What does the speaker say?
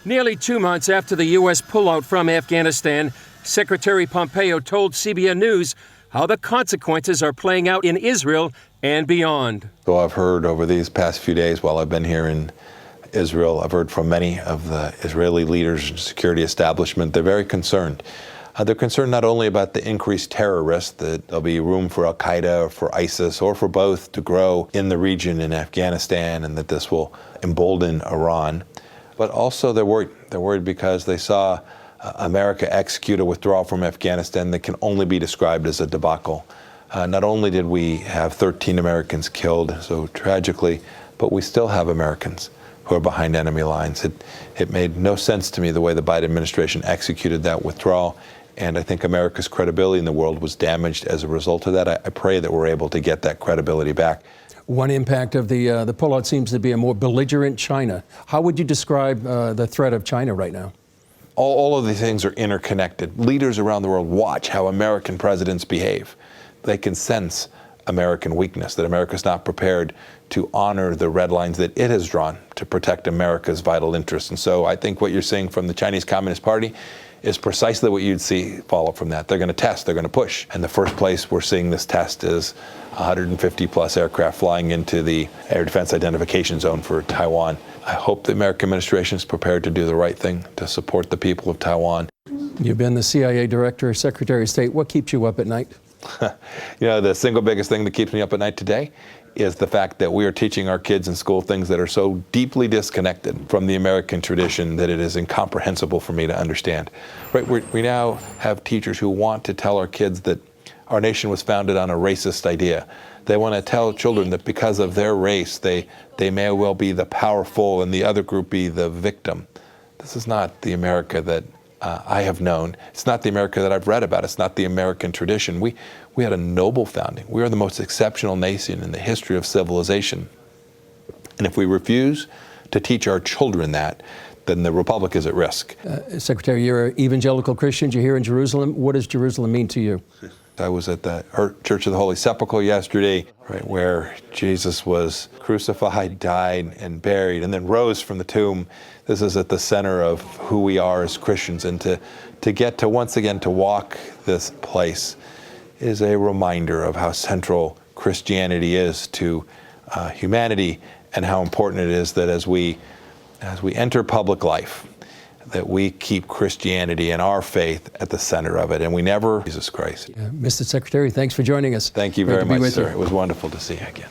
Nearly 2 months after the U.S. pullout from Afghanistan, Secretary Pompeo told CBN News how the consequences are playing out in Israel and beyond. So I've heard over these past few days while I've been here in Israel, I've heard from many of the Israeli leaders and security establishment. They're very concerned. They're concerned not only about the increased terror risk, that there'll be room for al-Qaeda or for ISIS or for both to grow in the region in Afghanistan, and that this will embolden Iran, but also they're worried. They're worried because they saw America execute a withdrawal from Afghanistan that can only be described as a debacle. Not only did we have 13 Americans killed, so tragically, but we still have Americans who are behind enemy lines. It made no sense to me the way the Biden administration executed that withdrawal, and I think America's credibility in the world was damaged as a result of that. I pray that we're able to get that credibility back. One impact of the pullout seems to be a more belligerent China. How would you describe the threat of China right now? All of these things are interconnected. Leaders around the world watch how American presidents behave. They can sense American weakness, that America's not prepared to honor the red lines that it has drawn to protect America's vital interests. And so I think what you're seeing from the Chinese Communist Party is precisely what you'd see follow from that. They're going to test, they're going to push. And the first place we're seeing this test is 150 plus aircraft flying into the air defense identification zone for Taiwan. I hope the American administration is prepared to do the right thing to support the people of Taiwan. You've been the CIA director, Secretary of State. What keeps you up at night? The single biggest thing that keeps me up at night today is the fact that we are teaching our kids in school things that are so deeply disconnected from the American tradition that it is incomprehensible for me to understand. Right? We now have teachers who want to tell our kids that our nation was founded on a racist idea. They want to tell children that because of their race, they may well be the powerful and the other group be the victim. This is not the America that I have known. It's not the America that I've read about. It's not the American tradition. We had a noble founding. We are the most exceptional nation in the history of civilization. And if we refuse to teach our children that, then the republic is at risk. Secretary, you're an evangelical Christian. You're here in Jerusalem. What does Jerusalem mean to you? I was at the Church of the Holy Sepulchre yesterday, right, where Jesus was crucified, died, and buried, and then rose from the tomb. This is at the center of who we are as Christians, and to get to once again to walk this place is a reminder of how central Christianity is to humanity, and how important it is that as we enter public life, that we keep Christianity and our faith at the center of it, and we never Jesus Christ. Mr. Secretary, thanks for joining us. Thank you very much, sir. It was wonderful to see you again.